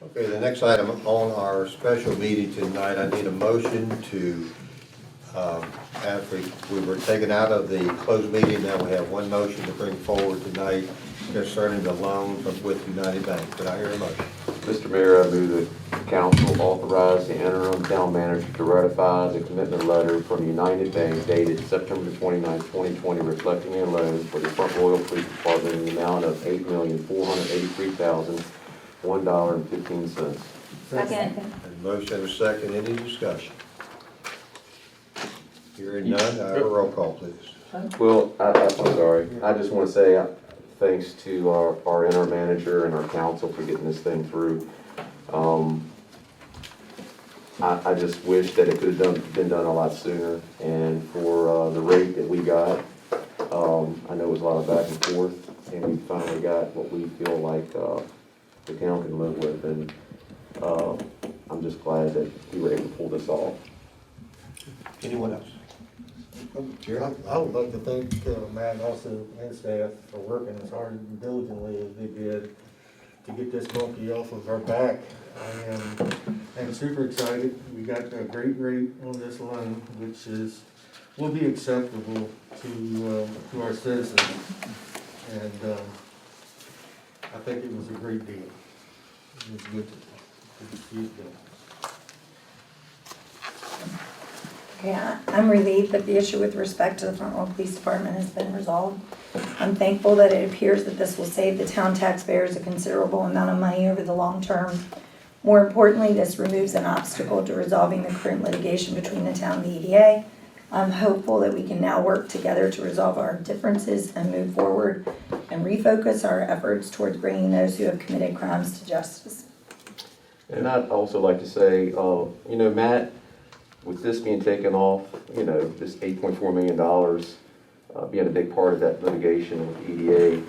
Okay, the next item on our special meeting tonight, I need a motion to, after we were taken out of the closed meeting, now we have one motion to bring forward tonight concerning the loan with United Bank. Could I hear a motion? Mr. Mayor, I move that council authorize the interim town manager to ratify the commitment letter from United Bank dated September 29, 2020, reflecting a loan for the Front Royal Police Department in the amount of $8,483,001.15. Second. And motion and a second, any discussion? Hearing none, roll call, please. Well, I'm sorry. I just want to say thanks to our interim manager and our council for getting this thing through. I just wish that it could have been done a lot sooner, and for the rate that we got, I know it was a lot of back and forth, and we finally got what we feel like the town can live with, and I'm just glad that we were able to pull this off. Anyone else? I would like to thank Matt also and staff for working as hard and diligently as they did to get this monkey off of our back. I'm super excited. We got a great rate on this loan, which will be acceptable to our citizens. And I think it was a great deal. It was good to see it done. Okay, I'm relieved that the issue with respect to the Front Royal Police Department has been resolved. I'm thankful that it appears that this will save the town taxpayers a considerable amount of money over the long term. More importantly, this removes an obstacle to resolving the current litigation between the town and the EDA. I'm hopeful that we can now work together to resolve our differences and move forward and refocus our efforts towards bringing those who have committed crimes to justice. And I'd also like to say, Matt, with this being taken off, this $8.4 million being a big part of that litigation with the EDA,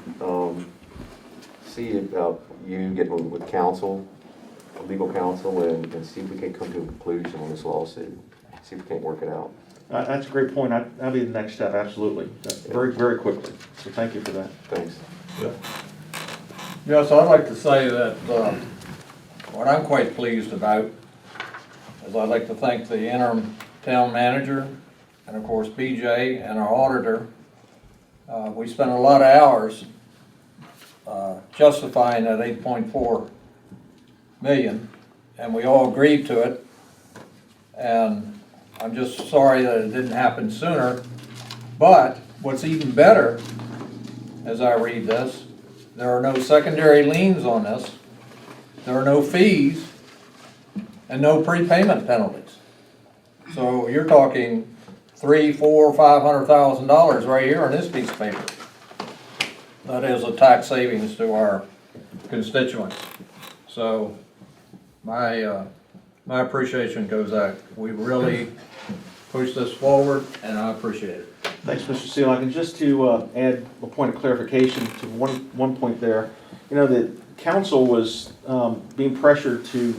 see about you getting with counsel, legal counsel, and see if we can come to a conclusion on this lawsuit. See if we can't work it out. That's a great point. That'll be the next step, absolutely. Very, very quickly. So thank you for that. Thanks. Yes, I'd like to say that what I'm quite pleased about is I'd like to thank the interim town manager and of course BJ and our auditor. We spent a lot of hours justifying that 8.4 million, and we all agreed to it. And I'm just sorry that it didn't happen sooner. But what's even better, as I read this, there are no secondary liens on this. There are no fees and no prepayment penalties. So you're talking $300,000, $400,000, $500,000 right here on this piece of paper. That is a tax savings to our constituents. So my appreciation goes out. We really pushed this forward, and I appreciate it. Thanks, Mr. Seelock. And just to add a point of clarification to one point there, the council was being pressured to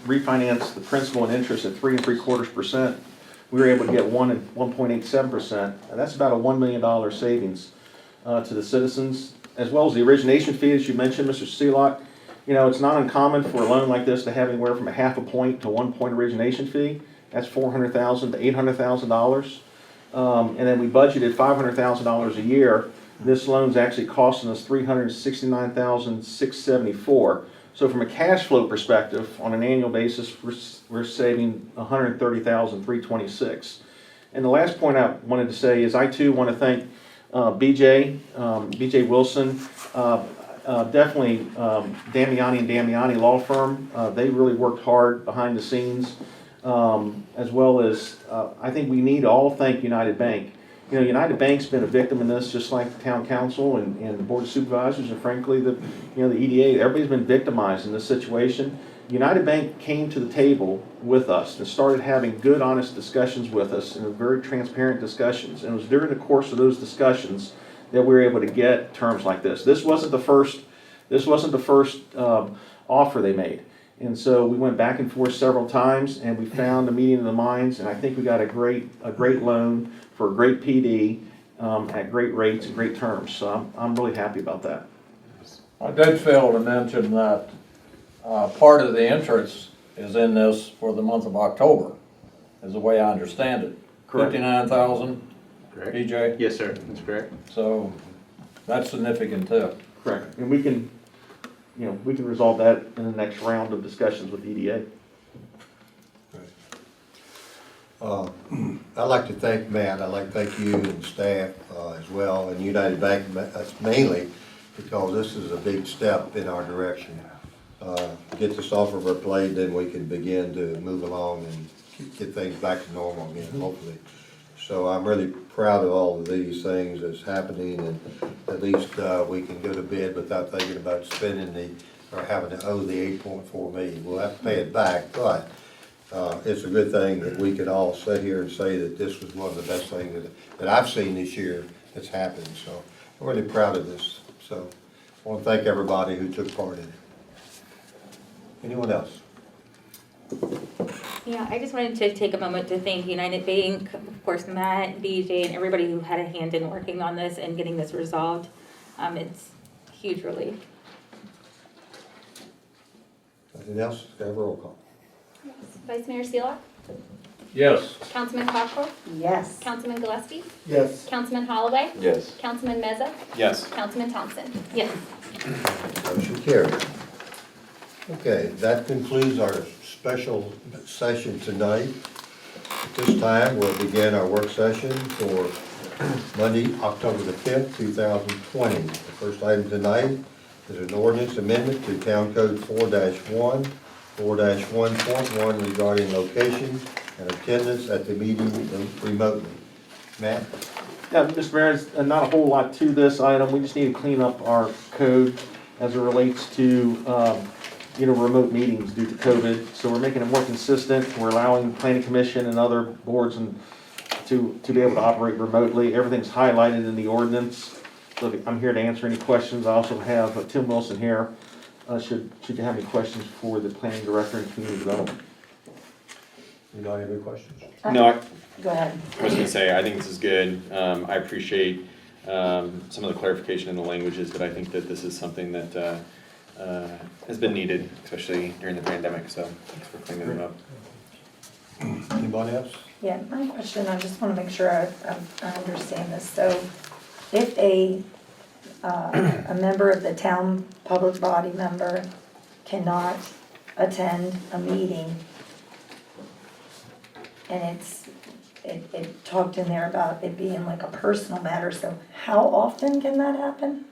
refinance the principal and interest at 3 3/4%. We were able to get 1.87%, and that's about a $1 million savings to the citizens, as well as the origination fee, as you mentioned, Mr. Seelock. It's not uncommon for a loan like this to have anywhere from a half a point to 1 point origination fee. That's $400,000 to $800,000. And then we budgeted $500,000 a year. This loan's actually costing us $369,674. So from a cash flow perspective, on an annual basis, we're saving $130,326. And the last point I wanted to say is I too want to thank BJ Wilson, definitely Damiani and Damiani Law Firm. They really worked hard behind the scenes, as well as I think we need to all thank United Bank. United Bank's been a victim in this, just like the town council and the board of supervisors, and frankly, the EDA. Everybody's been victimized in this situation. United Bank came to the table with us and started having good, honest discussions with us, and very transparent discussions. And it was during the course of those discussions that we were able to get terms like this. This wasn't the first offer they made. And so we went back and forth several times, and we found a meeting of the minds, and I think we got a great loan for a great PD at great rates and great terms. So I'm really happy about that. I did fail to mention that part of the interest is in this for the month of October, is the way I understand it. Correct. 59,000, Correct? BJ, Yes, sir, that's correct. so that's significant too. Correct. And we can, we can resolve that in the next round of discussions with EDA. I'd like to thank Matt, I'd like to thank you and staff as well, and United Bank mainly, because this is a big step in our direction. Get this off of our plate, then we can begin to move along and get things back to normal again, hopefully. So I'm really proud of all of these things that's happening, and at least we can go to bed without thinking about spending or having to owe the 8.4 million. We'll have to pay it back, but it's a good thing that we could all sit here and say that this was one of the best things that I've seen this year that's happened. So I'm really proud of this. So I want to thank everybody who took part in it. Anyone else? Yeah, I just wanted to take a moment to thank United Bank, of course, Matt, BJ, and everybody who had a hand in working on this and getting this resolved. It's a huge relief. Anything else? Got a roll call. Vice Mayor Seelock, Yes. Councilman Cockrell, Yes. Councilman Gillespie, Yes. Councilman Holloway, Yes. Councilman Meza, Yes. Councilman Thompson. Yes. Motion carried. Okay, that concludes our special session tonight. At this time, we'll begin our work session for Monday, October the 5th, 2020. The first item tonight is an ordinance amendment to Town Code 4-1 regarding location and attendance at the meeting remotely. Matt? Yeah, Mr. Mayor, there's not a whole lot to this item. We just need to clean up our code as it relates to, remote meetings due to COVID. So we're making it more consistent. We're allowing planning commission and other boards to be able to operate remotely. Everything's highlighted in the ordinance. So I'm here to answer any questions. I also have Tim Wilson here. Should you have any questions for the planning director and community development? You don't have any questions? No, Go ahead. I was gonna say, I think this is good. I appreciate some of the clarification in the languages, but I think that this is something that has been needed, especially during the pandemic, so thanks for cleaning it up. Anybody else? Yeah, my question, I just want to make sure I understand this. So if a member of the town public body member cannot attend a meeting, and it talked in there about it being like a personal matter, so how often can that happen?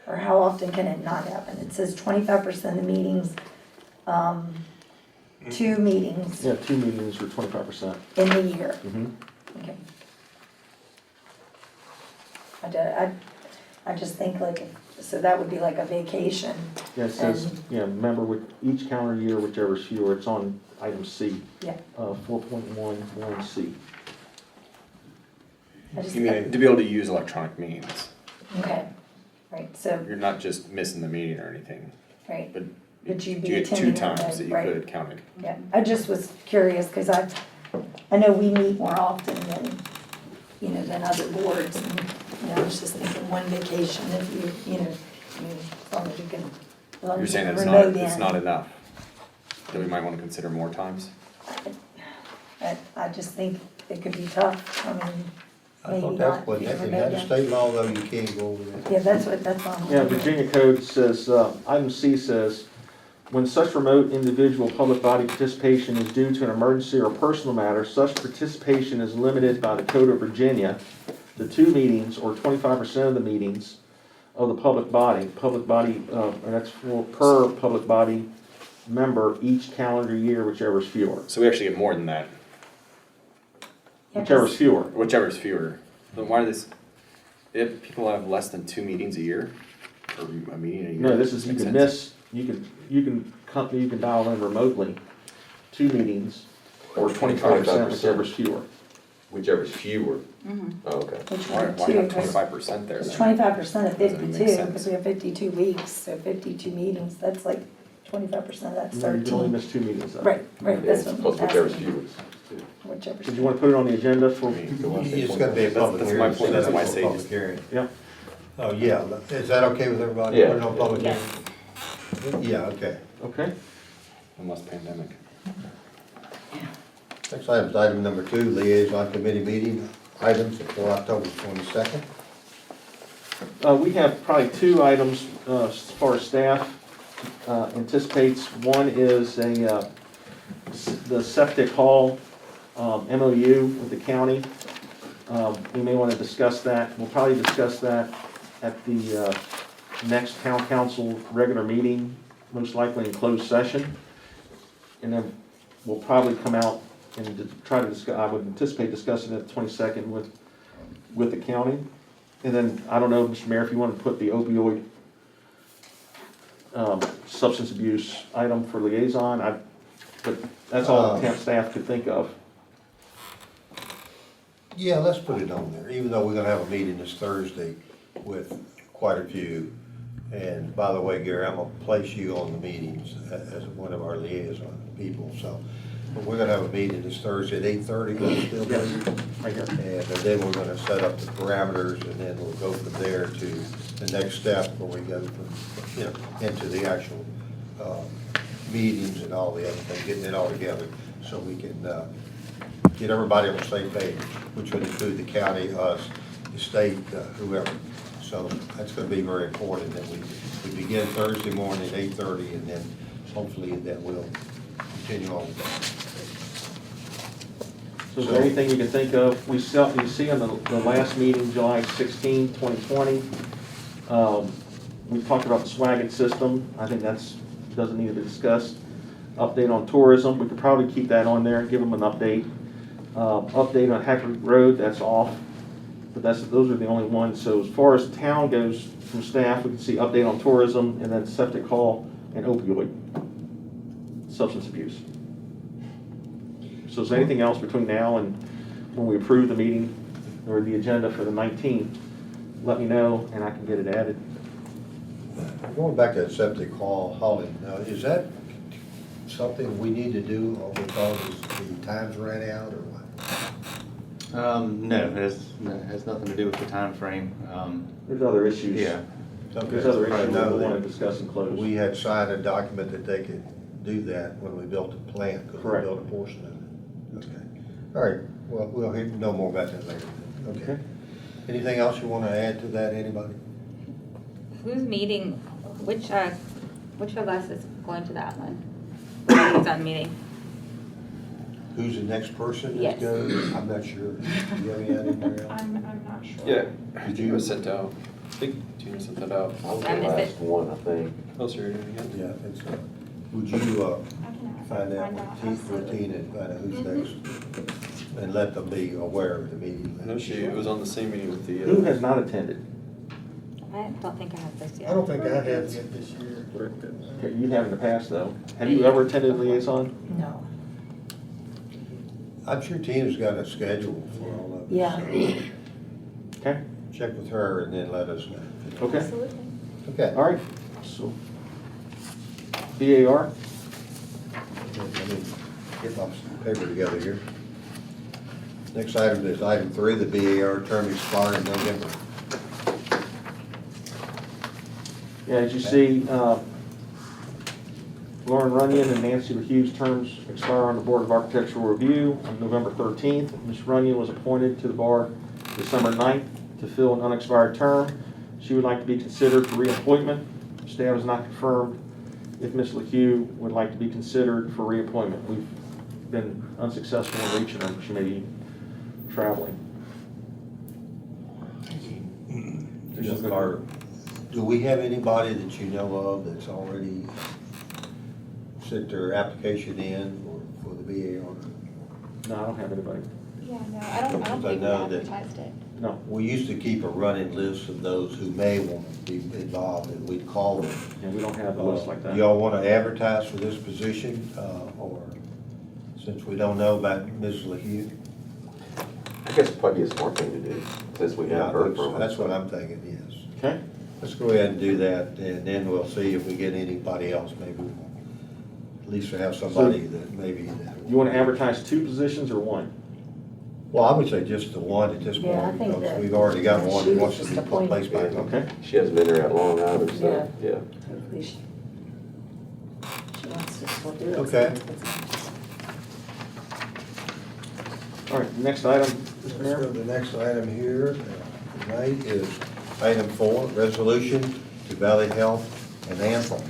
Or how often can it not happen? It says 25% of the meetings, 2 meetings Yeah, 2 meetings for 25%. in the year. Mhm. Okay. I just think like, so that would be like a vacation. Yeah, it says, member with each calendar year, whichever is fewer. It's on item C, Yeah. 4.11C. I just, You mean, to be able to use electronic means, okay, right, so, you're not just missing the meeting or anything, right, but But you'd be you get 2 attending times it, that you right. could have counted. yeah. I just was curious, cause I know we meet more often than, than other boards. And, I was just thinking one vacation if you, as long as you can. as long You're as saying you that can it's remote not, it's in. not enough, that we might wanna consider more times? I just think it could be tough, I mean, I maybe thought not. that's what, if you in remote that in. state law though, you can't go over there. Yeah, that's what I'm. Yeah, Virginia code says, item C says, when such remote individual public body participation is due to an emergency or personal matter, such participation is limited by the Code of Virginia to 2 meetings or 25% of the meetings of the public body, and that's per public body member each calendar year, whichever is fewer. So we actually get more than that, Yeah, Whichever is fewer. whichever is fewer. Then why does, if people have less than 2 meetings a year, or a meeting a year? No, this is, you makes can sense. miss, you can dial in remotely 2 meetings or 25%, whichever is fewer. Whichever is fewer. Oh, okay. Which Why, one, why two? have 25% there It's then? 25% of Doesn't make 52, sense. because we have 52 weeks, so 52 meetings, that's like 25%, that's No, you can only 13. miss 2 meetings though. Right, Yeah, that's it's what supposed I'm to whichever is asking. fewer. Whichever. Did you want to put it on the agenda for, It's gonna be a public That's hearing. my point, that's why I say Public just- hearing. yeah? Oh, yeah, is that okay with everybody? Yeah. Put it on public Yes. hearing? Yeah, okay. Okay? Unless pandemic. Next item is item number 2, liaison committee meeting items for October 22nd. We have probably 2 items as far as staff anticipates. One is the septic hall MOU with the county. We may want to discuss that. We'll probably discuss that at the next town council regular meeting, most likely in closed session. And then we'll probably come out and try to discuss, I would anticipate discussing it the 22nd with the county. And then, I don't know, Mr. Mayor, if you want to put the opioid substance abuse item for liaison, but that's all the town staff could think of. Yeah, let's put it on there, even though we're gonna have a meeting this Thursday with quite a few. And by the way, Gary, I'm gonna place you on the meetings as one of our liaison people, so. But we're gonna have a meeting this Thursday at 8:30, will it still be? Right here. And then we're gonna set up the parameters, and then we'll go from there to the next step, where we go from, into the actual, meetings and all the other things, getting it all together, so we can, get everybody on the same page, which would include the county, us, the state, whoever. So that's gonna be very important, that we begin Thursday morning at 8:30, and then hopefully that will continue on. So is there anything you can think of? You see on the last meeting, July 16, 2020, we talked about the swagging system. I think doesn't need to be discussed. Update on tourism, we could probably keep that on there, give them an update. Update on Hackett Road, that's off, but those are the only ones. So as far as town goes from staff, we can see update on tourism, and then septic hall and opioid, substance abuse. So is there anything else between now and when we approve the meeting or the agenda for the 19th? Let me know and I can get it added. Going back to that septic hauling, now, is that something we need to do, or because the times ran out, or what? No, it has nothing to do with the time frame. There's other issues. Yeah. There's other I issues know we want that to discuss and close. we had signed a document that they could do that when we built the plant, because we Correct. built a portion of it. Okay. All right, well, we'll know more about that later. Okay. Anything else you want to add to that, anybody? Who's meeting, which of us is going to that one? Liaison meeting. Who's the next person Yes. that's going? I'm not sure. Do you have any idea, Mariel? I'm not sure. Yeah, I Did think you- it was sent out. I think Tina sent that out. I was I the missed last it. one, I think. Oh, so you're doing it again? Yeah, I think so. Would you I can find out with absolutely. Tina and find out who's Mhm. next? And let them be aware of the meeting. I know it was on the same meeting with the. Who has not attended? I don't think I have this yet. I don't think I have yet this year. Okay, you have in the past though. Have you ever attended liaison? No. I'm sure Tina's got a schedule for all of us. Yeah. Okay, Check with her and then let us know. okay, Absolutely. Okay. all right. So, BAR, Let me get my paper together here. Next item is item 3, the BAR term expires in November. yeah, as you see, Lauren Runyon and Nancy Hughes' terms expire on the Board of Architectural Review on November 13th. Ms. Runyon was appointed to the bar December 9th to fill an unexpired term. She would like to be considered for reappointment. Staff has not confirmed if Ms. LaHue would like to be considered for reappointment. We've been unsuccessful in reaching her. She may be traveling. Do we have anybody that you know of that's already sent their application in for the BAR? No, I don't have anybody. Yeah, no, I don't Because I think we know that- advertised it. No. We used to keep a running list of those who may want to be involved, and we'd call them. Yeah, we don't have a list like that. Y'all want to advertise for this position, or since we don't know about Ms. LaHue? I guess it'd probably be a smart thing to do, since we Yeah, haven't heard from her. that's what I'm thinking, yes. Okay, Let's go ahead and do that, and then we'll see if we get anybody else, maybe we'll at least have somebody that maybe. you want to advertise 2 positions or 1? Well, I would say just the one at this Yeah, I point, think because that we've already got one she that was wants to just be appointed. placed back on. Okay, She hasn't been there that long either, so, yeah. Hopefully she- wants to still do it. Okay. All right, next item, Mr. So Mayor. the next item here tonight is item 4, resolution to Valley Health and Anthem.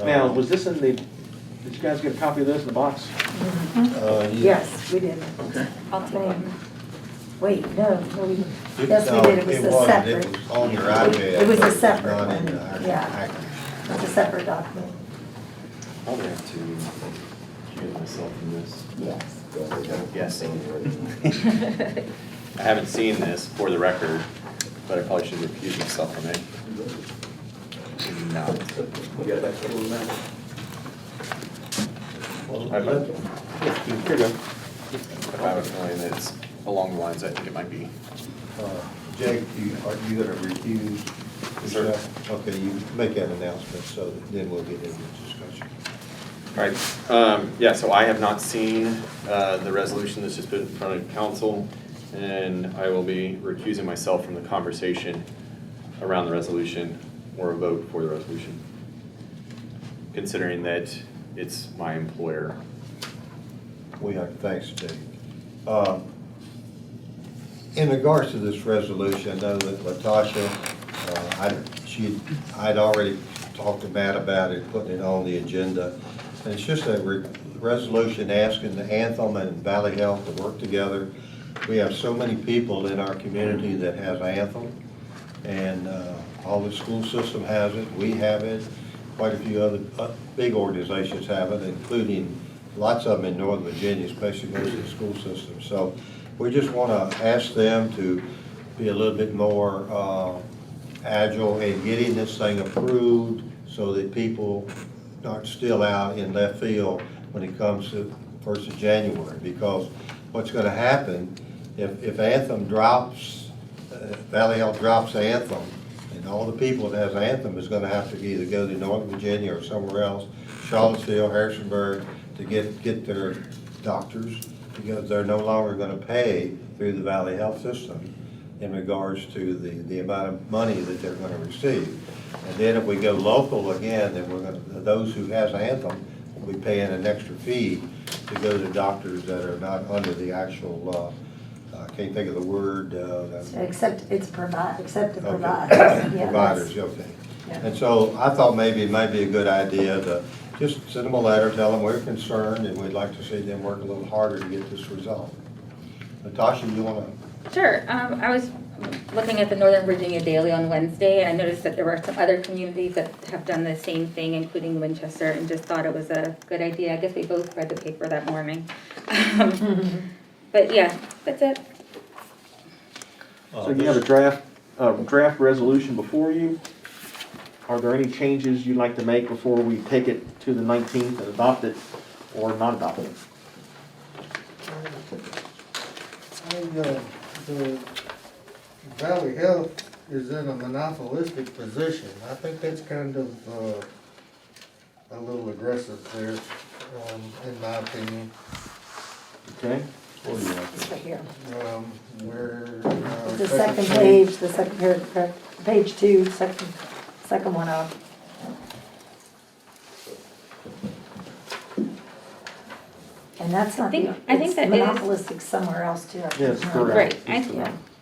Now, was this in the, did you guys get a copy of this in the box? Yes, we did. Okay. I'll take it. Wait, no, we didn't. Yes, we did, it was a It separate. was on your iPad. It was a but it's separate not one, in our yeah. package. It's a separate document, Probably have to recuse myself from this. yes. I'm guessing. I haven't seen this for the record, but I probably should recuse myself from it. No. Well, I vote. Here you go. If I have a feeling that it's along the lines, I think it might be. Jake, are you gonna recuse Sure. yourself? Okay, you make that announcement, so that then we'll get into discussion. All right, yeah, so I have not seen the resolution that's just been in front of council, and I will be recusing myself from the conversation around the resolution or a vote for the resolution, considering that it's my employer. We are, thanks, Jake. In regards to this resolution, I know that Latasha, I'd already talked to Matt about it, putting it on the agenda. And it's just a resolution asking the Anthem and Valley Health to work together. We have so many people in our community that has Anthem, and all the school system has it, we have it, quite a few other big organizations have it, including lots of them in Northern Virginia, especially most of the school systems. So we just want to ask them to be a little bit more agile in getting this thing approved so that people aren't still out in left field when it comes to 1st of January. Because what's going to happen, if Anthem drops, Valley Health drops Anthem, and all the people that has Anthem is going to have to either go to Northern Virginia or somewhere else, Charlottesville, Harrisonburg, to get their doctors, because they're no longer going to pay through the Valley Health system in regards to the amount of money that they're going to receive. And then if we go local again, then we're going to, those who has Anthem will be paying an extra fee to go to doctors that are not under the actual, I can't think of the word. Except to provide, Okay. Yeah, Providers, okay. yeah. And so I thought maybe it might be a good idea to just send them a letter, tell them we're concerned and we'd like to see them work a little harder to get this resolved. Natasha, you want to? Sure. I was looking at the Northern Virginia Daily on Wednesday, and I noticed that there were some other communities that have done the same thing, including Winchester, and just thought it was a good idea. I guess we both read the paper that morning. But yeah, that's it. So you have a draft resolution before you. Are there any changes you'd like to make before we take it to the 19th and adopt it or not adopt it? The Valley Health is in a monopolistic position. I think that's kind of a little aggressive there, in my opinion. Okay. It's right here. Where, The second page, the second paragraph, page 2, second one up. And that's not, I think it's that is- monopolistic somewhere else too. I think. Yes, correct. Right.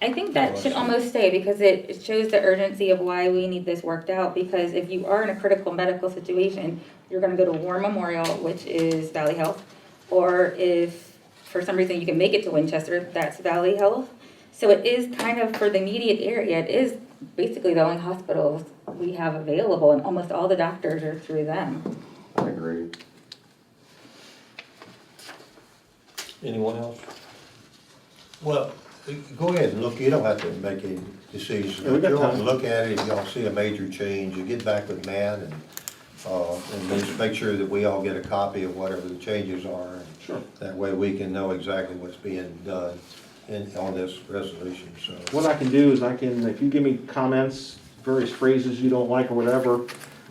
I think that should almost stay because it shows the urgency of why we need this worked out. Because if you are in a critical medical situation, you're gonna go to War Memorial, which is Valley Health. Or if for some reason you can make it to Winchester, that's Valley Health. So it is kind of for the immediate area, it is basically the only hospitals we have available, and almost all the doctors are through them. I agree. Anyone else? Well, go ahead and look, you don't have to make any decisions. Yeah, we got Go time. and look at it, if y'all see a major change, you get back with Matt and just make sure that we all get a copy of whatever the changes are. And Sure. that way we can know exactly what's being done on this resolution, so. What I can do is if you give me comments, various phrases you don't like or whatever,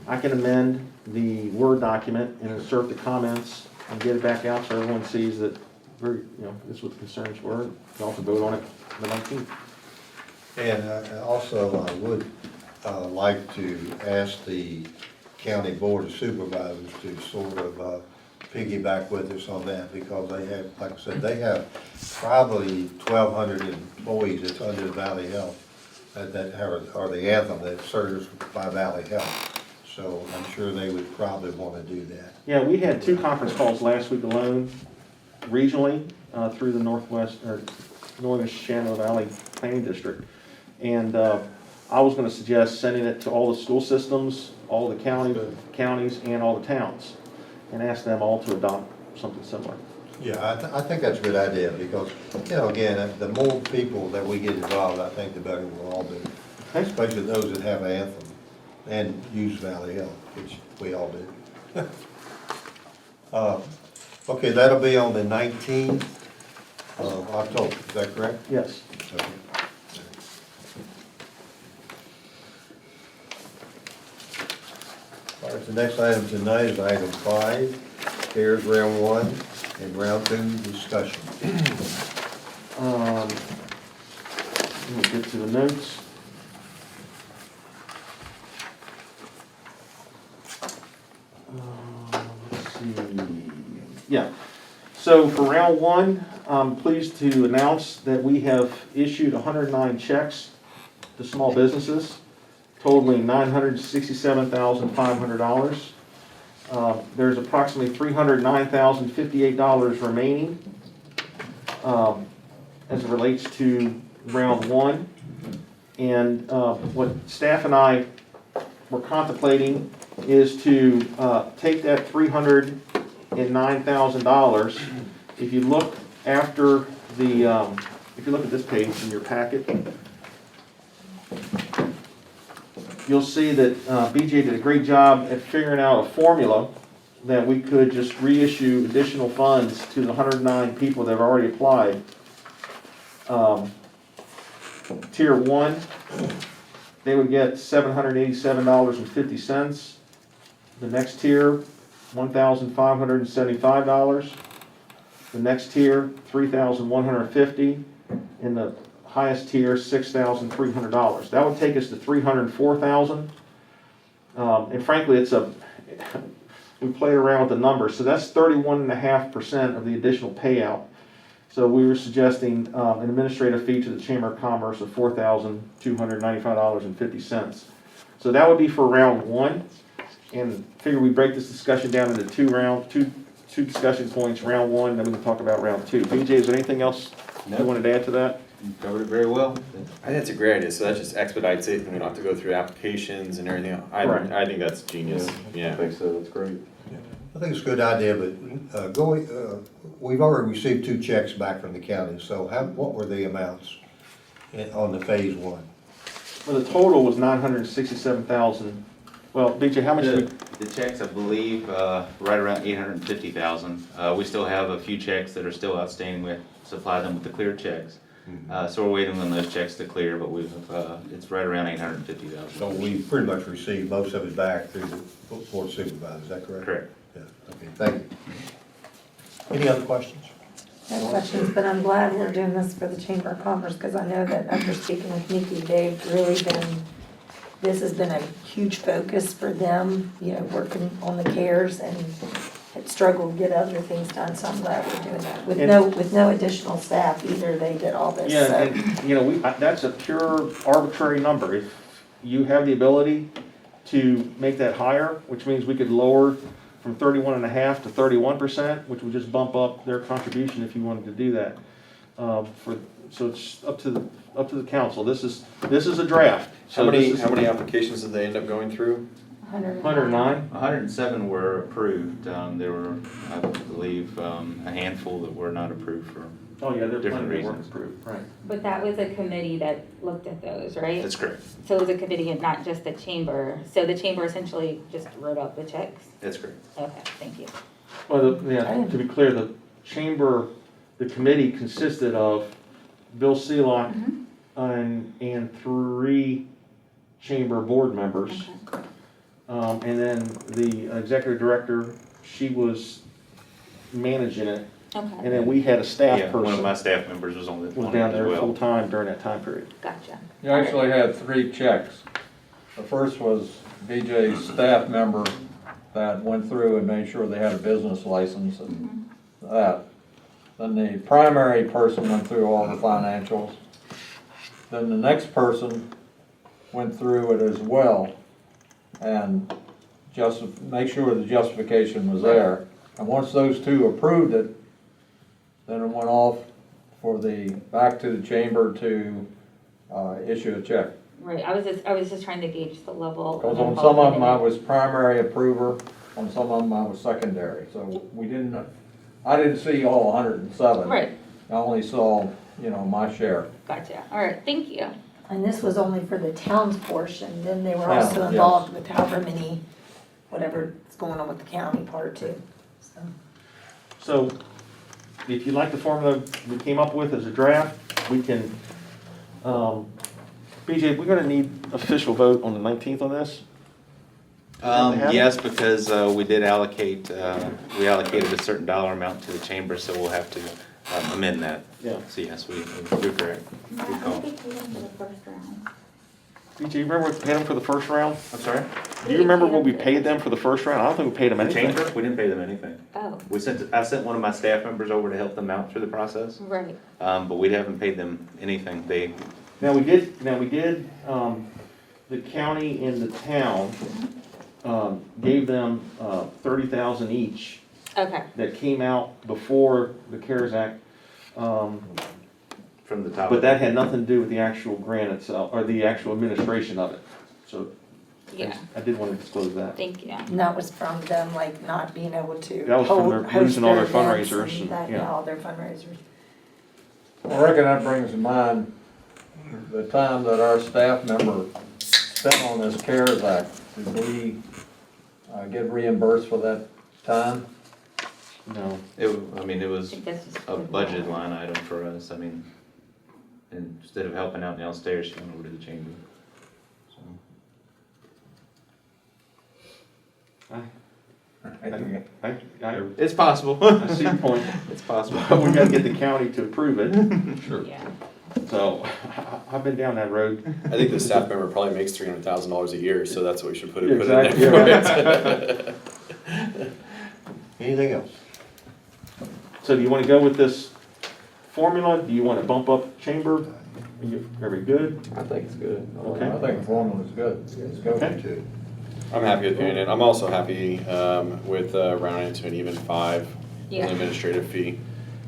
I can amend the Word document and insert the comments and get it back out so everyone sees that this is what the concerns were. You can also vote on it on the 19th. And also, I would like to ask the county board of supervisors to sort of piggyback with us on that, because they have, like I said, they have probably 1,200 employees that's under Valley Health that are the Anthem that serves by Valley Health. So I'm sure they would probably want to do that. Yeah, we had 2 conference calls last week alone, regionally, through the Northwest, or Northern Shenandoah Valley Planning District. And I was gonna suggest sending it to all the school systems, all the counties, and all the towns, and ask them all to adopt something similar. Yeah, I think that's a good idea, because, you know, again, the more people that we get involved, I think the better we'll all do. Especially those that have Anthem and use Valley Health, which we all do. Okay, that'll be on the 19th of October, is that correct? Yes. Okay. All right, the next item tonight is item 5, CARES round 1 and round 2 discussion. Let me get to the notes. Let's see. Yeah. So for round 1, I'm pleased to announce that we have issued 109 checks to small businesses, totaling $967,500. There's approximately $309,058 remaining as it relates to round 1. And what staff and I were contemplating is to take that $309,000. If you look after the, if you look at this page in your packet, you'll see that BJ did a great job at figuring out a formula that we could just reissue additional funds to the 109 people that have already applied. Tier 1, they would get $787.50. The next tier, $1,575. The next tier, $3,150. And the highest tier, $6,300. That would take us to $304,000. And frankly, we played around with the numbers, so that's 31.5% of the additional payout. So we were suggesting an administrative fee to the Chamber of Commerce of $4,295.50. So that would be for round 1, and figure we break this discussion down into two discussion points. Round 1, then we can talk about round 2. BJ, is there anything else you wanted to add to that? You covered it very well. I think that's a great idea, so that just expedites it, and we don't have to go through applications and everything else. Right. I think that's genius, I yeah. think so, that's great. I think it's a good idea, but we've already received 2 checks back from the county, so what were the amounts on the phase 1? Well, the total was $967,000. Well, BJ, how much did we? The checks, I believe, right around $850,000. We still have a few checks that are still outstanding. We supply them with the clear checks. So we're waiting on those checks to clear, but it's right around $850,000. So we pretty much received most of it back through the Board of Supervisors, is that correct? Correct. Yeah, okay, thank you. Any other questions? No questions, but I'm glad we're doing this for the Chamber of Commerce, because I know that after speaking with Nikki, they've really this has been a huge focus for them, you know, working on the CARES and had struggled to get other things done, so I'm glad we're doing that. With no additional staff either, they did all this, Yeah, so. and, you know, that's a pure arbitrary number. If you have the ability to make that higher, which means we could lower from 31.5% to 31%, which would just bump up their contribution if you wanted to do that. So it's up to the council. This is a draft. How So many applications did they end up going through? 109. 107 were approved. There were, I believe, a handful that were not approved for Oh yeah, they're different plenty of work reasons. approved. Right. But that was a committee that looked at those, right? That's correct. So it was a committee and not just the chamber. So the chamber essentially just wrote up the checks? That's correct. Okay, thank you. Well, to be clear, the committee consisted of Bill Seelock and 3 chamber board members. Okay. And then the executive director, she was managing it. And Okay, then we had a staff Yeah, one of person my staff members was on it was as down there well. full-time during that time period. gotcha. You actually had 3 checks. The first was BJ's staff member that went through and made sure they had a business license and that. Then the primary person went through all the financials. Then the next person went through it as well and just make sure the justification was there. And once those two approved it, then it went off for back to the chamber to issue a check. Right, I was just trying to gauge the level. Because of on some of them I involvement was primary approver, on some of them I was secondary, so I didn't see all 107. in it. Right, I only saw, my share. gotcha, all right, thank you. And this was only for the town's portion, then they were Town, also yes. involved with however many, whatever's going on with the county part too, so. So if you like the formula we came up with as a draft, we can, BJ, we're gonna need official vote on the 19th on this? Yes, because we did allocate, we allocated a certain dollar amount to the chamber, so we'll have to amend that. Yeah. So yes, you're correct. I Good call. think we paid them for the first round. BJ, you remember what we paid them for the first round? I'm sorry? Do you remember what we paid them for the first round? I don't think we paid them The anything. chamber, we didn't pay them anything. Oh, I sent one of my staff members over to help them out through the process, right, but we haven't paid them anything. Now, we did, the county and the town, gave them, 30,000 each okay, that came out before the CARES Act. From the top. But that had nothing to do with the actual grant itself, or the actual administration of it. So yeah, I did want to disclose that. thank you. And that was from them, like, not being able to That was from their host losing all their events fundraisers and and- that, yeah. all their fundraisers. I reckon that brings to mind the time that our staff member spent on this CARES Act. Did we get reimbursed for that time? No. It I was think that's just. a budget line item for us. Instead of helping out downstairs, she went over to the chamber. So. It's possible. I see your point. It's possible. But we gotta get the county to approve it. Sure. Yeah, So I've been down that road. I think the staff member probably makes $300,000 a year, so that's what we should put Yeah, it in exactly, there. Anything else? So do you wanna go with this formula? Do you wanna bump up chamber? Are we good? I think it's good. Okay. I think the formula's good. Let's go. Okay. Two. I'm happy with paying it. I'm also happy with rounding it to an even 5 Yeah. administrative fee.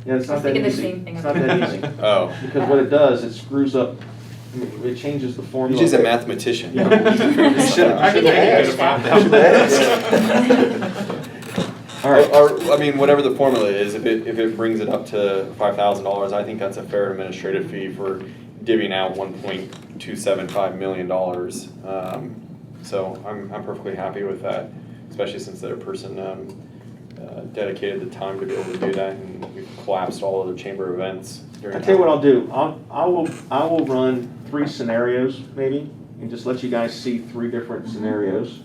Yeah, it's I not was that thinking the easy. same thing. It's not that easy. Oh, Because what it does, it screws up, it changes the formula. BJ's a mathematician. Yeah. You should've- I can should've make it made All right. Or, I mean, whatever the formula is, if it brings it up to $5,000, I think that's a fair administrative fee for divvying out $1.275 million. So I'm perfectly happy with that, especially since that person dedicated the time to be able to do that, and we collapsed all of the chamber events during. I'll tell you what I'll do, I will run 3 scenarios maybe, and just let you guys see 3 different scenarios,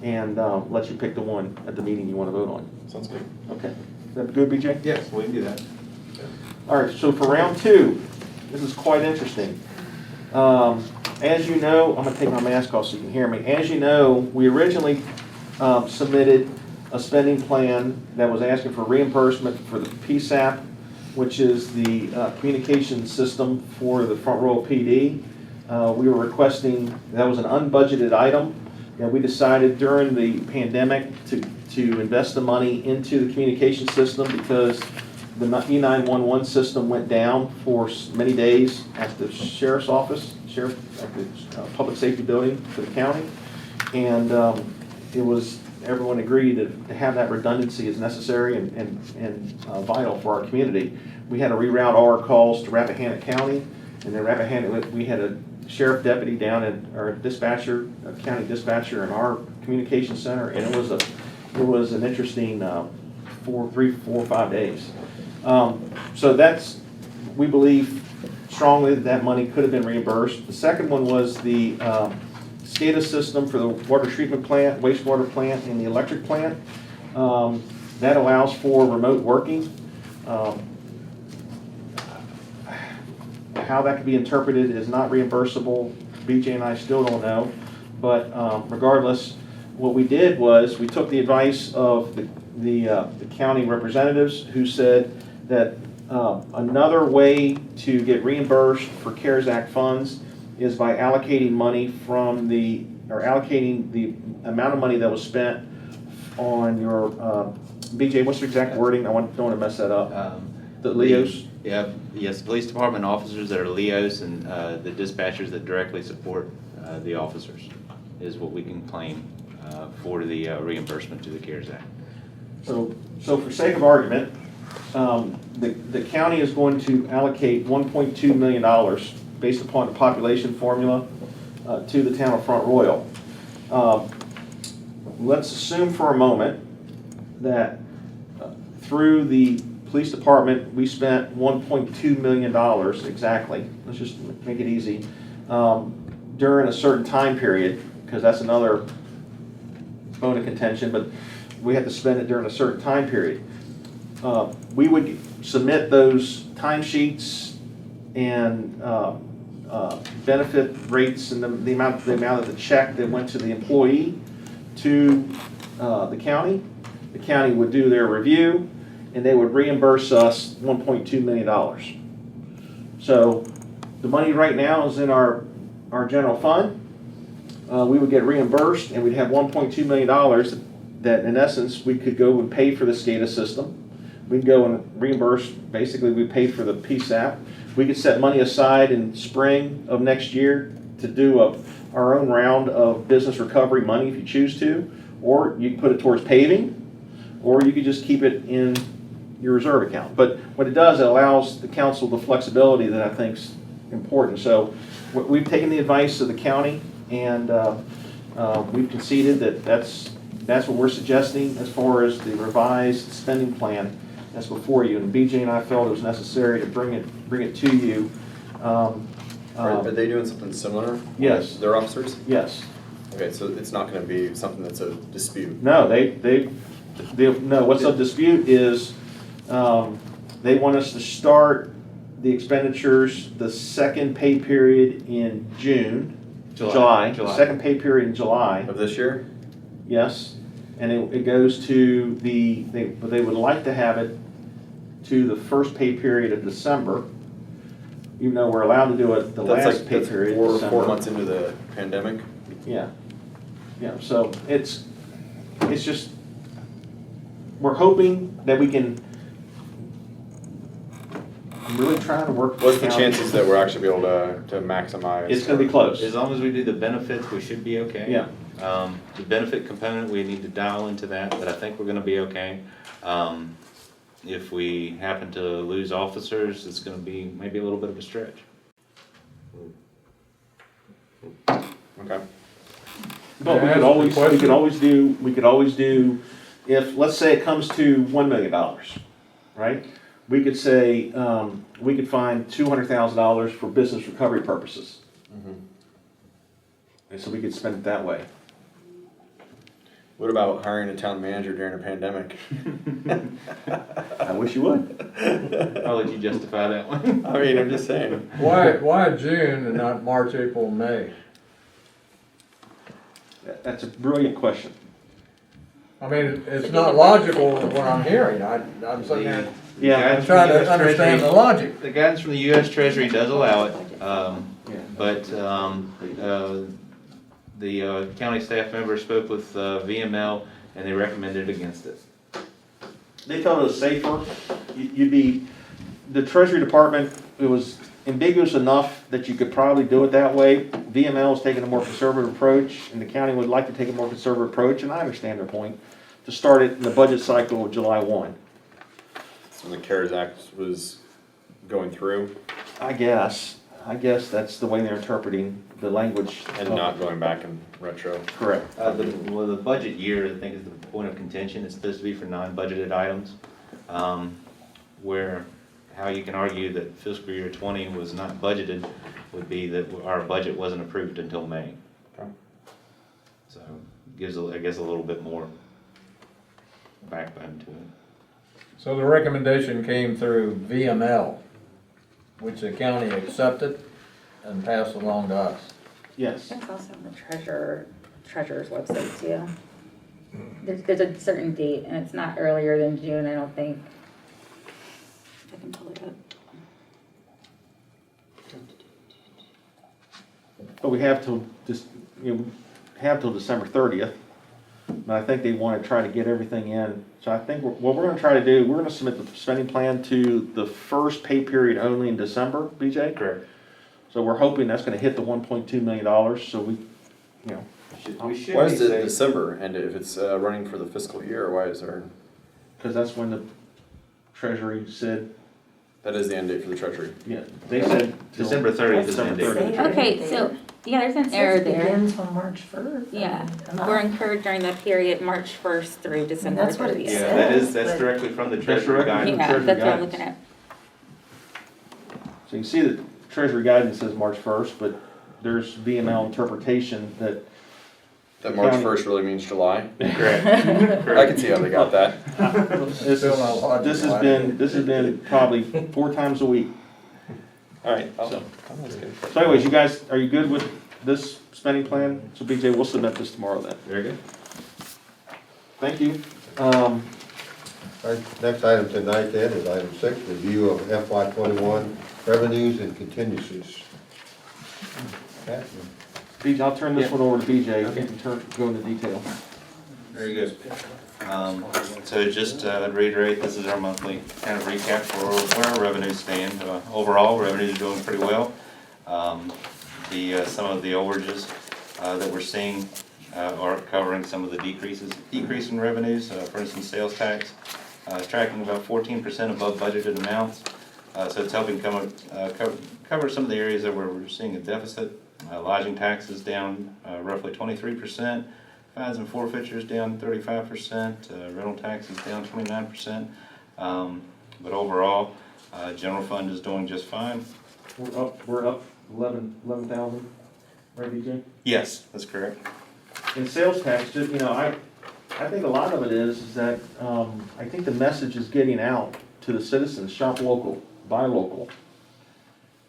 and let you pick the one at the meeting you want to vote on. Sounds good. Okay, is that good, BJ? Yes, we can do that. All right, so for round 2, this is quite interesting. As you know, I'm gonna take my mask off so you can hear me. As you know, we originally submitted a spending plan that was asking for reimbursement for the PSAP, which is the communication system for the Front Royal PD. We were requesting, that was an unbudgeted item, and we decided during the pandemic to invest the money into the communication system because the E911 system went down for many days at the sheriff's office, at the public safety building for the county. And everyone agreed that to have that redundancy is necessary and vital for our community. We had to reroute all our calls to Rappahannock County, and then Rappahannock, we had a sheriff deputy down at our dispatcher, a county dispatcher in our communication center, and it was an interesting 3, 4, 5 days. So we believe strongly that money could have been reimbursed. The second one was the SCADA system for the water treatment plant, wastewater plant, and the electric plant. That allows for remote working. How that could be interpreted is not reimbursable. BJ and I still don't know. But regardless, what we did was, we took the advice of the county representatives who said that another way to get reimbursed for CARES Act funds is by allocating money from allocating the amount of money that was spent on your, BJ, what's the exact wording? Don't want to mess that up. The LEOs? Yeah, yes, police department officers that are LEOs and the dispatchers that directly support the officers is what we can claim for the reimbursement to the CARES Act. So for sake of argument, the county is going to allocate $1.2 million based upon the population formula to the town of Front Royal. Let's assume for a moment that through the police department, we spent $1.2 million exactly. Let's just make it easy. During a certain time period, because that's another bone of contention, but we have to spend it during a certain time period. We would submit those timesheets and benefit rates and the amount of the check that went to the employee to the county. The county would do their review and they would reimburse us $1.2 million. So the money right now is in our general fund. We would get reimbursed and we'd have $1.2 million that in essence we could go and pay for the SCADA system. We'd go and reimburse, basically we pay for the PSAP. We could set money aside in spring of next year to do our own round of business recovery money if you choose to, or you can put it towards paving, or you could just keep it in your reserve account. But what it does, it allows the council the flexibility that I think is important. So we've taken the advice of the county and we've conceded that that's what we're suggesting as far as the revised spending plan that's before you. And BJ and I felt it was necessary to bring it to you. Are they doing something similar? Yes. Their officers? Yes. Okay, so it's not gonna be something that's a dispute? No, no, what's of dispute is they want us to start the expenditures the second pay period in July. Second pay period in July. Of this year? Yes, and it goes to they would like to have it to the first pay period of December, even though we're allowed to do it the last pay period in December. 4 months into the pandemic? Yeah, so it's just, we're hoping that we can, I'm really trying to work. What's the chances that we're actually be able to maximize? It's gonna be close. As long as we do the benefits, we should be okay. Yeah. The benefit component, we need to dial into that, but I think we're gonna be okay. If we happen to lose officers, it's gonna be maybe a little bit of a stretch. Okay. But we could always do, if, let's say it comes to $1 million, right? We could say, we could find $200,000 for business recovery purposes. And so we could spend it that way. What about hiring a town manager during a pandemic? I wish you would. I'll let you justify that one. I mean, I'm just saying. Why June and not March, April, May? That's a brilliant question. I mean, it's not logical what I'm hearing. I'm sitting there, Yeah, I'm trying to understand the logic. The guidance from the U.S. Treasury does allow it, but the county staff member spoke with VML and they recommended against it. they felt it was safer. The Treasury Department, it was ambiguous enough that you could probably do it that way. VML is taking a more conservative approach, and the county would like to take a more conservative approach, and I understand their point, to start it in the budget cycle of July 1. So when the CARES Act was going through I guess that's the way they're interpreting the language. and not going back in retro. Correct. The budget year, I think, is the point of contention. It's supposed to be for non-budgeted items, where how you can argue that fiscal year 20 was not budgeted would be that our budget wasn't approved until May. Okay. So gives, I guess, a little bit more backbone to it. So the recommendation came through VML, which the county accepted and passed along to us. Yes. That's also in the treasurer treasurer's website too. There's a certain date, and it's not earlier than June, I don't think. If I can pull it up. But we have till till December 30th. And I think they want to try to get everything in. So I think what we're going to try to do, we're going to submit the spending plan to the first pay period only in December, BJ? Correct. So we're hoping that's going to hit the $1.2 million, so we, We should Why be is it safe. December, and if it's running for the fiscal year, why is there, because that's when the Treasury said, that is the end date for the treasury? yeah, they said till December 30th is the end December date. 30th. Okay, so, yeah, there's an error It there. begins on March 1st. Yeah, we're incurred during the period March 1st through December That's what it 30th. Yeah, says, that's but- directly from the That's treasury directly from guidance. the Yeah, Treasury that's what I'm guidance. looking at. So you can see that Treasury guidance says March 1st, but there's VML interpretation that That March County- 1st really means July? Correct. I can see how they got that. this Still not logical, this has been probably 4 times a week. All right. So anyways, you guys, are you good with this spending plan? So BJ, we'll submit this tomorrow then. Very good. Thank you. All right, next item tonight then is item 6, review of FY '21 revenues and contingencies. BJ, I'll turn this one over to BJ. You can go into detail. Very good. So just to reiterate, this is our monthly kind of recap for where our revenues stand. Overall, revenues are doing pretty well. Some of the overages that we're seeing are covering some of the decrease in revenues. For instance, sales tax is tracking about 14% above budgeted amounts. So it's helping cover some of the areas that we're seeing a deficit. Lodging taxes down roughly 23%. Fines and forfeitures down 35%, rental taxes down 29%. But overall, general fund is doing just fine. We're up 11,000, right BJ? Yes, that's correct. In sales tax, just, I think a lot of it is that, I think the message is getting out to the citizens, shop local, buy local.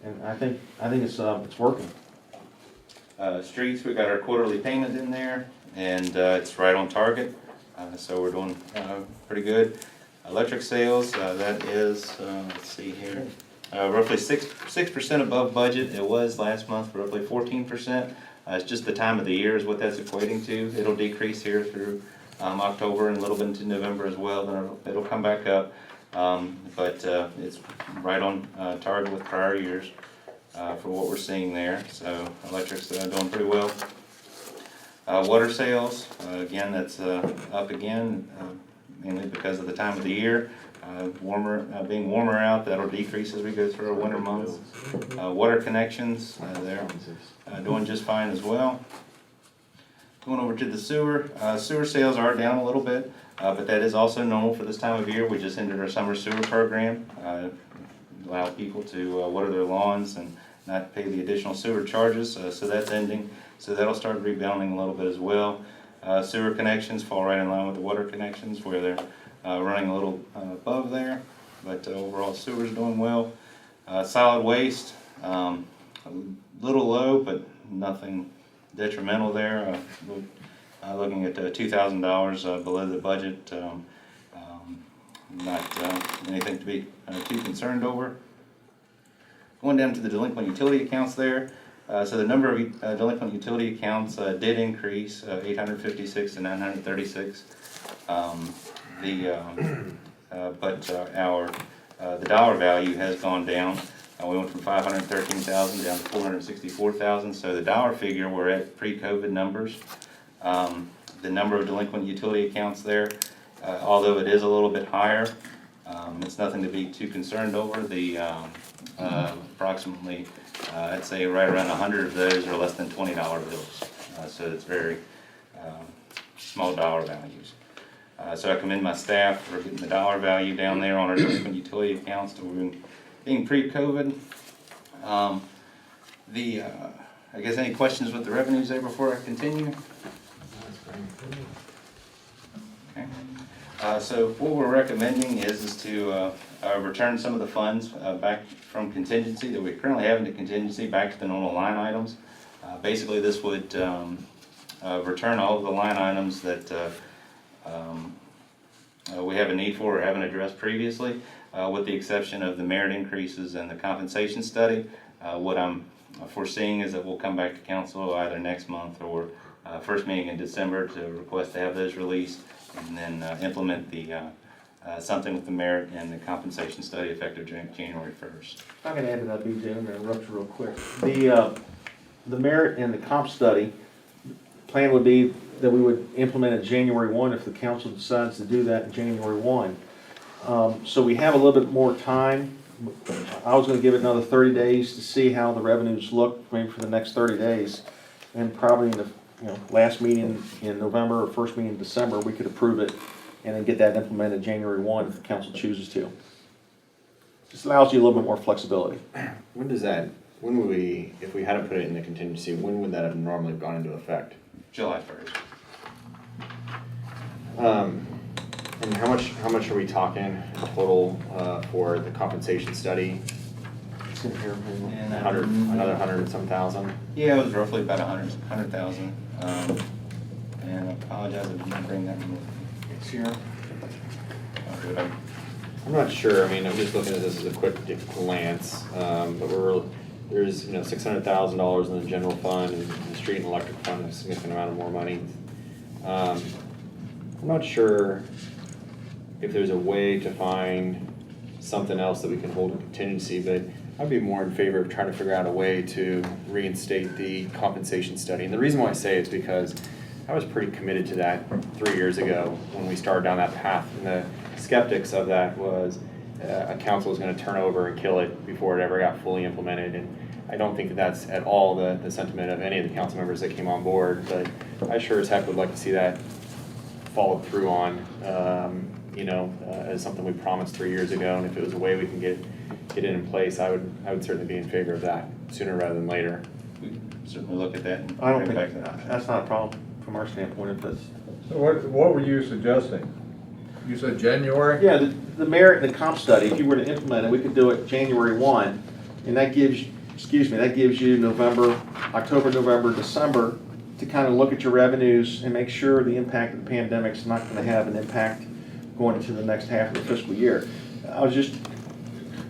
And I think it's working. Streets, we got our quarterly payment in there, and it's right on target, so we're doing pretty good. Electric sales, that is, let's see here, roughly 6% above budget. It was last month, roughly 14%. It's just the time of the year is what that's equating to. It'll decrease here through October and a little bit into November as well, then it'll come back up. But it's right on target with prior years. For what we're seeing there, so electric's doing pretty well. Water sales, again, that's up again, mainly because of the time of the year. Being warmer out, that'll decrease as we go through our winter months. Water connections, they're doing just fine as well. Going over to the sewer, sewer sales are down a little bit, but that is also normal for this time of year. We just ended our summer sewer program. Allow people to water their lawns and not pay the additional sewer charges, so that's ending. So that'll start rebounding a little bit as well. Sewer connections fall right in line with the water connections where they're running a little above there, but overall sewer's doing well. Solid waste, a little low, but nothing detrimental there. Looking at $2,000 below the budget. Not anything to be too concerned over. Going down to the delinquent utility accounts there. So the number of delinquent utility accounts did increase, 856 to 936. But the dollar value has gone down. We went from 513,000 down to 464,000. So the dollar figure, we're at pre-COVID numbers. The number of delinquent utility accounts there, although it is a little bit higher, it's nothing to be too concerned over. The approximately, I'd say right around 100 of those are less than $20 bills. So it's very small dollar values. So I commend my staff for getting the dollar value down there on our delinquent utility accounts to being pre-COVID. I guess any questions with the revenues there before I continue? Okay. So what we're recommending is to return some of the funds back from contingency that we currently have into contingency back to the normal line items. Basically, this would return all of the line items that we have a need for or haven't addressed previously, with the exception of the merit increases and the compensation study. What I'm foreseeing is that we'll come back to council either next month or first meeting in December to request to have those released, and then implement the something with the merit and the compensation study effective January 1st. If I can add to that, BJ, I'm gonna interrupt you real quick. The merit and the comp study, plan would be that we would implement it January 1 if the council decides to do that in January 1. So we have a little bit more time. I was gonna give it another 30 days to see how the revenues look, maybe for the next 30 days. And probably in the last meeting in November or first meeting in December, we could approve it and then get that implemented January 1 if the council chooses to. Just allows you a little bit more flexibility. When would we, if we hadn't put it in the contingency, when would that have normally gone into effect? July 1st. And how much are we talking total, for the compensation study? It's in here, maybe. And Another 100 and some thousand? Yeah, it was roughly about 100,000. And I apologize, I didn't bring that one. It's here. I'm not sure, I mean, I'm just looking at this as a quick glance, but there's, $600,000 in the general fund, and the street and electric fund, a significant amount of more money. I'm not sure if there's a way to find something else that we can hold in contingency, but I'd be more in favor of trying to figure out a way to reinstate the compensation study. And the reason why I say it is because I was pretty committed to that 3 years ago when we started down that path. And the skeptics of that was a council was going to turn over and kill it before it ever got fully implemented. And I don't think that that's at all the sentiment of any of the council members that came on board. But I sure as heck would like to see that followed through on, as something we promised 3 years ago. And if it was a way we can get it in place, I would certainly be in favor of that sooner rather than later. We can certainly look at that and I don't bring think, back that option. that's not a problem from our standpoint if that's. So what were you suggesting? You said January? Yeah, the merit and the comp study, if you were to implement it, we could do it January 1, and that gives you October, November, December to kind of look at your revenues and make sure the impact of the pandemic's not going to have an impact going into the next half of the fiscal year.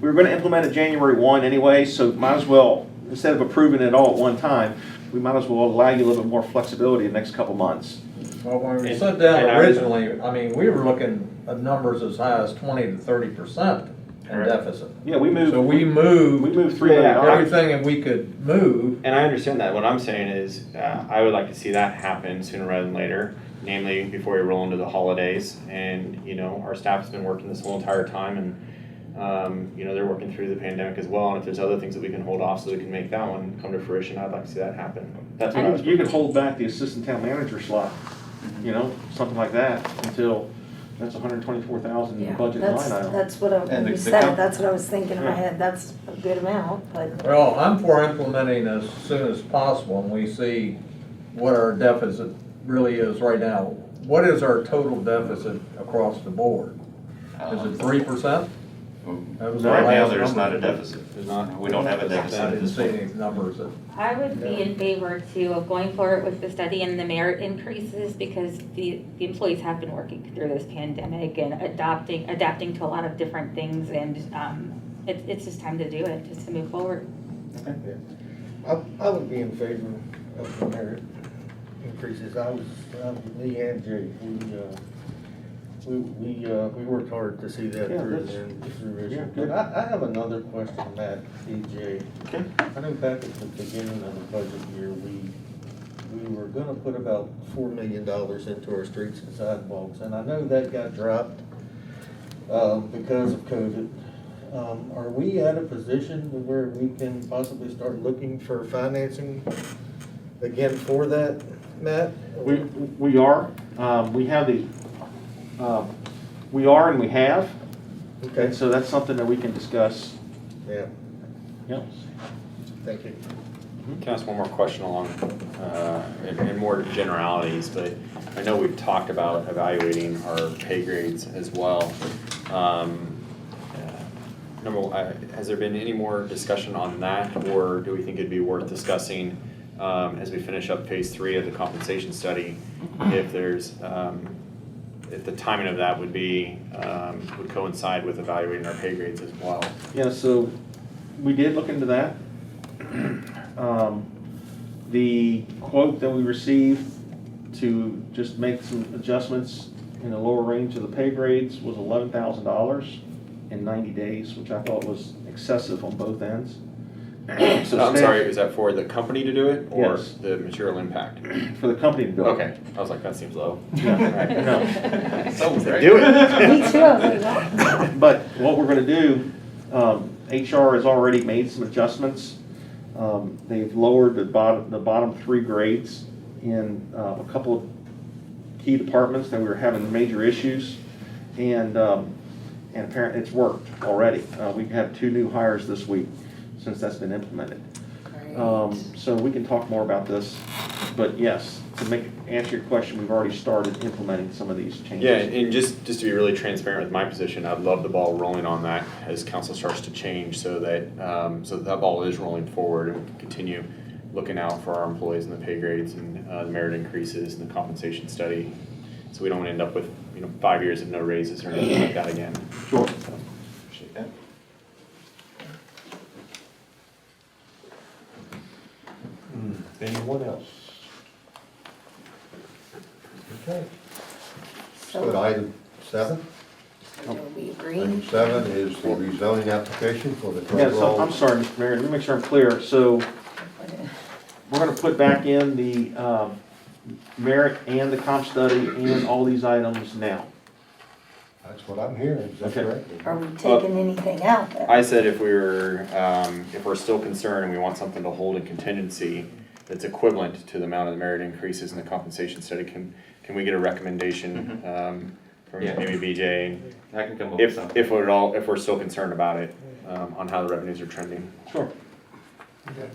We were going to implement it January 1 anyway, so might as well, instead of approving it all at one time, we might as well allow you a little bit more flexibility in the next couple months. Well, when we And- sat down and I- originally, I mean, we were looking at numbers as high as 20 to 30% in Correct. deficit. Yeah, we moved. So we moved $3 million. everything that we could move. And I understand that. What I'm saying is, I would like to see that happen sooner rather than later, namely before we roll into the holidays. And, our staff has been working this whole entire time, and, they're working through the pandemic as well. And if there's other things that we can hold off so we can make that one come to fruition, I'd like to see that happen. That's what I was You could proposing. hold back the assistant town manager slot, something like that, until that's $124,000 Yeah, budget line that's, item. that's what And you the said, comp- that's what I was thinking in my Yeah. head, that's a good amount, but. Well, I'm for implementing as soon as possible, and we see what our deficit really is right now. What is our total deficit across the board? Is it 3%? That was our Right now, last there's number. not a deficit. There's not. We don't have a I deficit at didn't this see point. any numbers that. I would be in favor too of going forward with the study and the merit increases because the employees have been working through this pandemic and adapting to a lot of different things, and it's just time to do it, just to move forward. I would be in favor of the merit increases. Me and Jay, we worked hard to see that Yeah, through that's- and through. yeah, But good. I have another question, Matt, DJ. Okay. I know back at the beginning of the budget year, we were gonna put about $4 million into our streets and sidewalks, and I know that got dropped because of COVID. Are we at a position where we can possibly start looking for financing again for that, Matt? We are, we have we are and we have, Okay, and so that's something that we can discuss. yeah, Yep. thank you. Can I ask one more question along, in more generalities, but I know we've talked about evaluating our pay grades as well. Number one, has there been any more discussion on that, or do we think it'd be worth discussing as we finish up phase 3 of the compensation study, if there's, if the timing of that would be, would coincide with evaluating our pay grades as well. Yeah, so we did look into that. The quote that we received to just make some adjustments in the lower range of the pay grades was $11,000 in 90 days, which I thought was excessive on both ends. So I'm staff- sorry, is that for the company to do it or Yes. the material impact? For the company to do it. Okay, I was like, that seems low. No. Do it. Me too, I was like, wow. But what we're gonna do, HR has already made some adjustments. They've lowered the bottom 3 grades in a couple of key departments that we were having major issues. And apparently it's worked already. We have 2 new hires this week since that's been implemented. So we can talk more about this, but yes, to answer your question, we've already started implementing some of these changes. Yeah, and just to be really transparent with my position, I'd love the ball rolling on that as council starts to change so that ball is rolling forward and we can continue looking out for our employees and the pay grades and the merit increases and the compensation study. So we don't end up with, 5 years of no raises or anything like that again. Sure. So, appreciate that. Anyone else? Okay. So, Good, item 7. we agree. Item 7 is the rezoning application for the Yeah, drug so I'm roll. sorry, Mr. Mayor, let me make sure I'm clear. So we're gonna put back in the merit and the comp study and all these items now. That's what I'm hearing, is that Okay. correct? Are we taking anything out then? I said if we're still concerned and we want something to hold in contingency that's equivalent to the amount of the merit increases in the compensation study, can we get a recommendation from Yeah. maybe BJ? I can come up with something. If we're still concerned about it, on how the revenues are trending. Sure. Okay.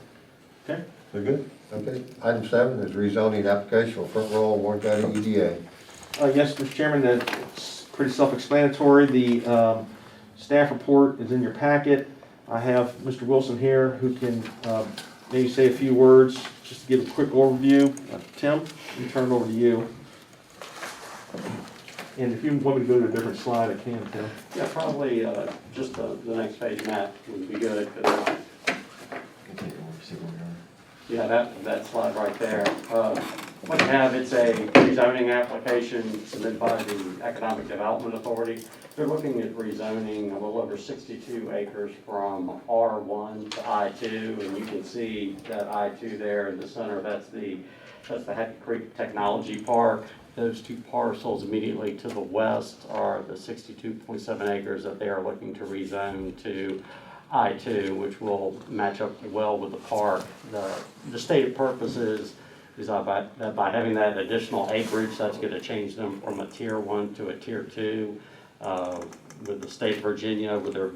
Okay. So good? Okay. Item 7 is rezoning application for front roll Warren County EDA. Yes, Mr. Chairman, it's pretty self-explanatory. The staff report is in your packet. I have Mr. Wilson here who can maybe say a few words, just to give a quick overview. Tim, let me turn it over to you. And if you want me to go to a different slide, I can, Tim. Yeah, probably just the next page, Matt, would be good. 'Cause, yeah, that slide right there. What you have, it's a rezoning application submitted by the Economic Development Authority. They're looking at rezoning a little over 62 acres from R1 to I2, and you can see that I2 there in the center, that's the Hackett Creek Technology Park. Those 2 parcels immediately to the west are the 62.7 acres that they are looking to rezone to I2, which will match up well with the park. The stated purpose is that by having that additional acreage, that's going to change them from a tier 1 to a tier 2 with the state of Virginia, with their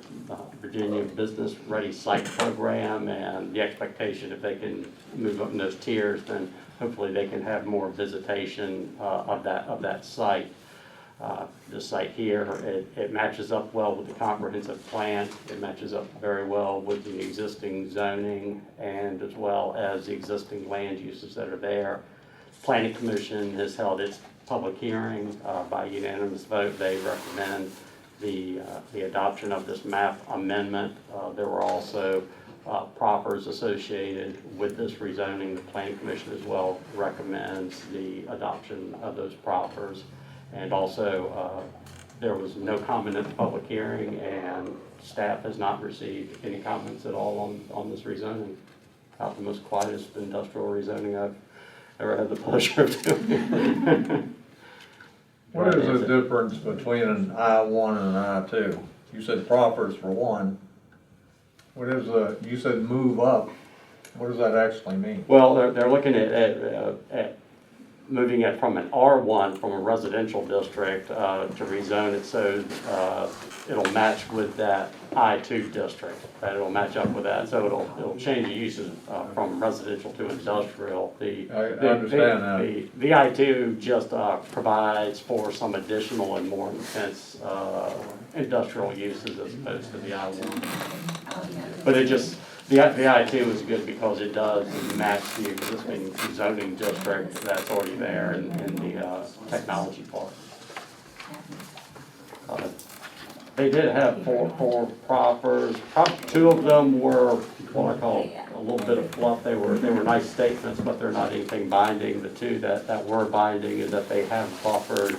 Virginia Business Ready Site program, and the expectation if they can move up in those tiers, then hopefully they can have more visitation of that site. This site here, it matches up well with the comprehensive plan. It matches up very well with the existing zoning and as well as the existing land uses that are there. Planning Commission has held its public hearing by unanimous vote. They recommend the adoption of this map amendment. There were also proffers associated with this rezoning. The Planning Commission as well recommends the adoption of those proffers. And also, there was no comment at the public hearing, and staff has not received any comments at all on this rezoning. About the most quietest industrial rezoning I've ever had the pleasure of doing. What is the difference between an I-1 and an I-2? You said proffers for one. What is you said move up. What does that actually mean? Well, they're looking at moving it from an R1, from a residential district, to rezone it so it'll match with that I2 district. That it'll match up with that, so it'll change the uses from residential to industrial. I understand that. The I2 just provides for some additional and more intense industrial uses as opposed to the I1. But The I-2 is good because it does match the existing zoning district that's already there in the technology park. They did have four proffers. Two of them were what I call a little bit of fluff. They were nice statements, but they're not anything binding. The two that were binding is that they have buffered,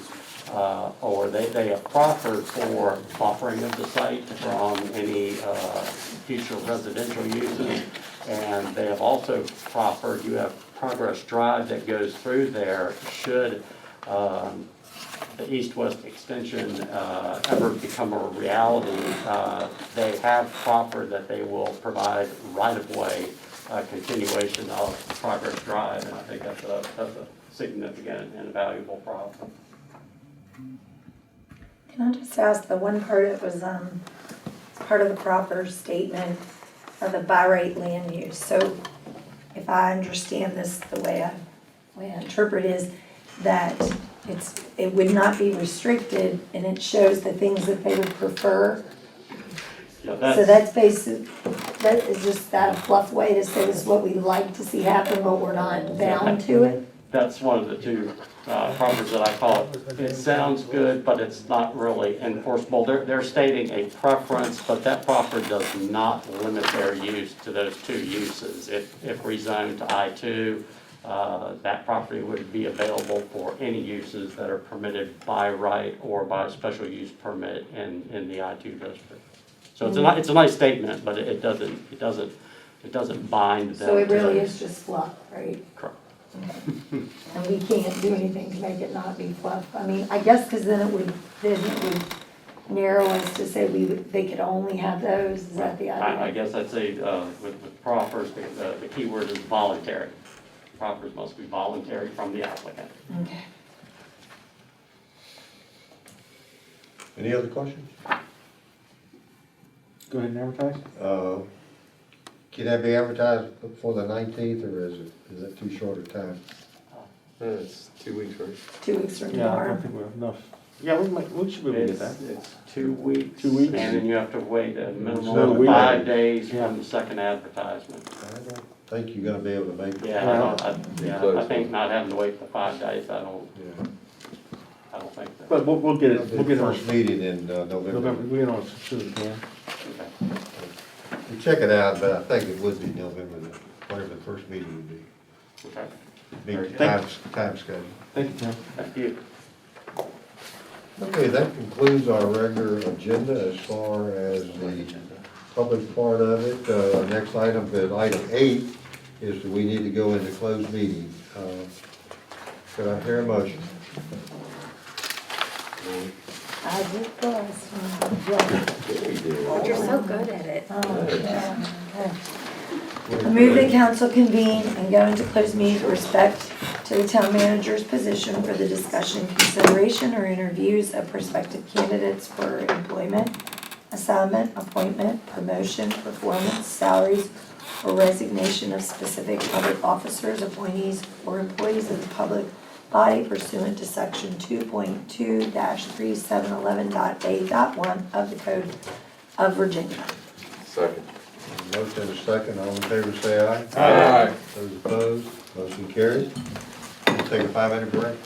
or they have proffered for buffering of the site from any future residential uses. And they have also proffered, you have Progress Drive that goes through there should the east-west extension ever become a reality. They have proffered that they will provide right-of-way continuation of Progress Drive, and I think that's a significant and valuable problem. Can I just ask, the one part that was, part of the proper statement of the by right land use, so if I understand this, the way I interpret is that it would not be restricted, and it shows the things that they would prefer. Yeah, So that's basic, that is just that a fluff way to say this is what we like to see happen, but we're not bound to it? That's one of the two proffers that I call it. It sounds good, but it's not really enforceable. They're stating a preference, but that proffer does not limit their use to those two uses. If rezoned to I-2, that property would be available for any uses that are permitted by right or by special use permit in the I-2 district. So it's a nice statement, but it doesn't bind them. So it really to- is just fluff, right? Correct. Okay. And we can't do anything to make it not be fluff. I mean, I guess because then it would narrow us to say they could only have those, is that the idea? I guess I'd say with proffers, the key word is voluntary. Proffers must be voluntary from the applicant. Okay. Any other questions? Go ahead and advertise. Can that be advertised before the 19th, or is that too short a time? It's 2 weeks, right? 2 weeks from Yeah, I tomorrow. don't think we have enough. Yeah, we should be able to get that. It's 2 weeks. 2 weeks. And then you have to wait a Another minimum week. of 5 days from the second advertisement. I don't think you're gonna be able to make it. Yeah, I think not having to wait for 5 days, I don't Yeah. think that. But we'll get it, The we'll get it on first meeting in November. November, we'll get it on as soon as we can. Okay. We'll check it out, but I think it would be November, whatever the first meeting would be. Okay. Meeting Thank- time schedule. Thank you, Tim. Thank you. Okay, that concludes our regular agenda as far as the public part of it. Our next item, but item 8, is that we need to go into closed meeting. Could I hear a motion? I did the last one. Yeah. Yeah, we did. But you're so good at it. Oh, yeah, okay. I move that council convene and go into closed meeting with respect to the town manager's position for the discussion, consideration, or interviews of prospective candidates for employment, assignment, appointment, promotion, performance, salaries, or resignation of specific public officers, appointees, or employees of the public body pursuant to section 2.2-3711.A.1 of the Code of Virginia. Second. Motion and a second, all in favor say aye. Aye. Those opposed, motion carries. We'll take a 5-minute break.